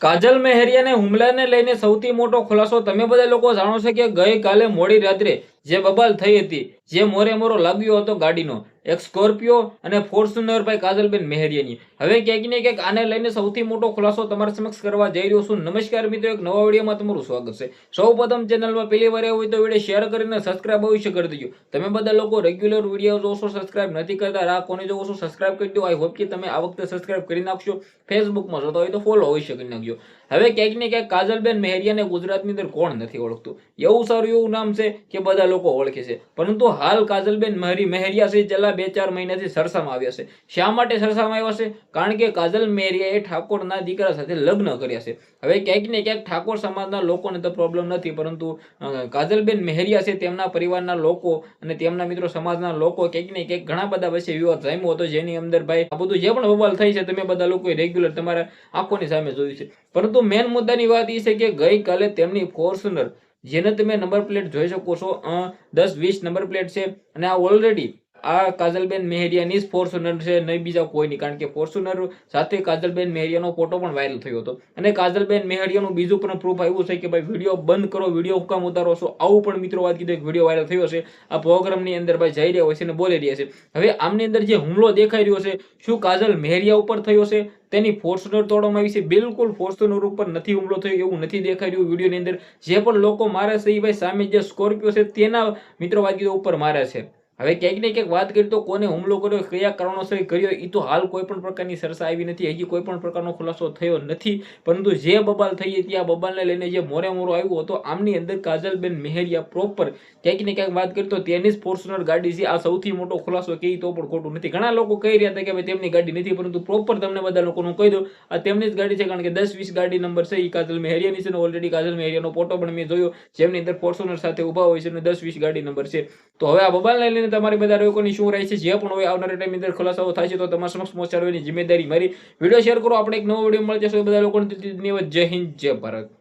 કાજલ મેહરિયાને હુમલાને લઈને સૌથી મોટો ખુલાસો તમે બધા લોકો જાણો છો કે ગઈકાલે મોડી રાત્રે જે બબાલ થઈ હતી, જે મોરે મોરો લાગ્યો હતો ગાડીનો, એક સ્કોર્પિયો અને ફોર્ચ્યુનર ભાઈ કાજલબેન મેહરિયાની. હવે ક્યાંક ને ક્યાંક આને લઈને સૌથી મોટો ખુલાસો તમારા સમક્ષ કરવા જઈ રહ્યો છું. નમસ્કાર મિત્રો, એક નવા વિડીયોમાં તમારું સ્વાગત છે. સૌપ્રથમ ચેનલમાં પહેલી વાર આવ્યું હોય તો વિડીયો શેર કરીને સબસ્ક્રાઇબ અવશ્ય કરી દેજો. તમે બધા લોકો રેગ્યુલર વિડીયો જોશો, સબસ્ક્રાઇબ નથી કરતા, રાહ કોને જોવો છો, સબસ્ક્રાઇબ કરી દો. આઈ હોપ કે તમે આ વખતે સબસ્ક્રાઇબ કરી નાખશો. ફેસબુકમાં જોતા હોય તો ફોલો અવશ્ય કરી નાખજો. હવે ક્યાંક ને ક્યાંક કાજલબેન મેહરિયાને ગુજરાતની અંદર કોણ નથી ઓળખતું? એવું સારું એવું નામ છે કે બધા લોકો ઓળખે છે. પરંતુ હાલ કાજલબેન મેહરિયા છે છેલ્લા 2-4 મહિનાથી સરસામાં આવ્યા છે. શા માટે સરસામાં આવ્યા છે? કારણ કે કાજલ મેહરિયાએ ઠાકોરના દીકરા સાથે લગ્ન કર્યા છે. હવે ક્યાંક ને ક્યાંક ઠાકોર સમાજના લોકોને તો પ્રોબ્લેમ નથી, પરંતુ કાજલબેન મેહરિયા છે તેમના પરિવારના લોકો અને તેમના મિત્રો સમાજના લોકો ક્યાંક ને ક્યાંક ઘણા બધા વચ્ચે વિવાદ જામ્યો હતો, જેની અંદર ભાઈ આ બધું જે પણ બવાલ થઈ છે તમે બધા લોકોએ રેગ્યુલર તમારા આંખોની સામે જોયું છે. પરંતુ મેન મુદ્દાની વાત એ છે કે ગઈકાલે તેમની ફોર્ચ્યુનર, જેને તમે નંબર પ્લેટ જોઈ શકો છો, 10-20 નંબર પ્લેટ છે, અને આ ઓલરેડી આ કાજલબેન મેહરિયાની જ ફોર્ચ્યુનર છે, નહીં બીજા કોઈની. કારણ કે ફોર્ચ્યુનર સાથે કાજલબેન મેહરિયાનો ફોટો પણ વાયરલ થયો હતો, અને કાજલબેન મેહરિયાનું બીજું પણ પ્રૂફ આવ્યું છે કે ભાઈ વિડીયો બંધ કરો, વિડીયો હું કામ ઉતારો છો, આવું પણ મિત્રો વાત કીધું. એક વિડીયો વાયરલ થયો છે, આ પ્રોગ્રામની અંદર ભાઈ જઈ રહ્યા હોય છે અને બોલી રહ્યા છે. હવે આમની અંદર જે હુમલો દેખાઈ રહ્યો છે, શું કાજલ મેહરિયા ઉપર થયો છે? તેની ફોર્ચ્યુનર તોડવામાં આવી છે? બિલકુલ ફોર્ચ્યુનર ઉપર નથી હુમલો થયો એવું નથી દેખાઈ રહ્યું વિડીયોની અંદર. જે પણ લોકો મારે છે એ ભાઈ સામે જે સ્કોર્પિયો છે તેના મિત્રો વાત કીધું ઉપર મારે છે. હવે ક્યાંક ને ક્યાંક વાત કરી તો કોને હુમલો કર્યો, કયા કારણોસર કર્યો, એ તો હાલ કોઈ પણ પ્રકારની ચર્ચા આવી નથી, હજી કોઈ પણ પ્રકારનો ખુલાસો થયો નથી. પરંતુ જે બબાલ થઈ હતી આ બબાલને લઈને જે મોરે મોરો આવ્યો હતો, આમની અંદર કાજલબેન મેહરિયા પ્રોપર ક્યાંક ને ક્યાંક વાત કરી તો તેની જ ફોર્ચ્યુનર ગાડી છે. આ સૌથી મોટો ખુલાસો કહી તો પણ ખોટું નથી. ઘણા લોકો કહી રહ્યા હતા કે ભાઈ તેમની ગાડી નથી, પરંતુ પ્રોપર તમને બધા લોકોનું કહી દઉં, આ તેમની જ ગાડી છે. કારણ કે 10-20 ગાડી નંબર છે એ કાજલ મેહરિયાની છે, અને ઓલરેડી કાજલ મેહરિયાનો ફોટો પણ મેં જોયો, જેમની અંદર ફોર્ચ્યુનર સાથે ઉભા હોય છે, અને 10-20 ગાડી નંબર છે. તો હવે આ બબાલને લઈને તમારી બધા લોકોની શું રાય છે, જે પણ હોય આવનારા ટાઈમ અંદર ખુલાસાઓ થાય છે તો તમારા સમક્ષ પહોંચાડવાની જિમ્મેદારી મારી. વિડીયો શેર કરો. આપણે એક નવો વિડીયો મળી જશે. બધા લોકોને ધન્યવાદ. જય હિન્દ, જય ભારત.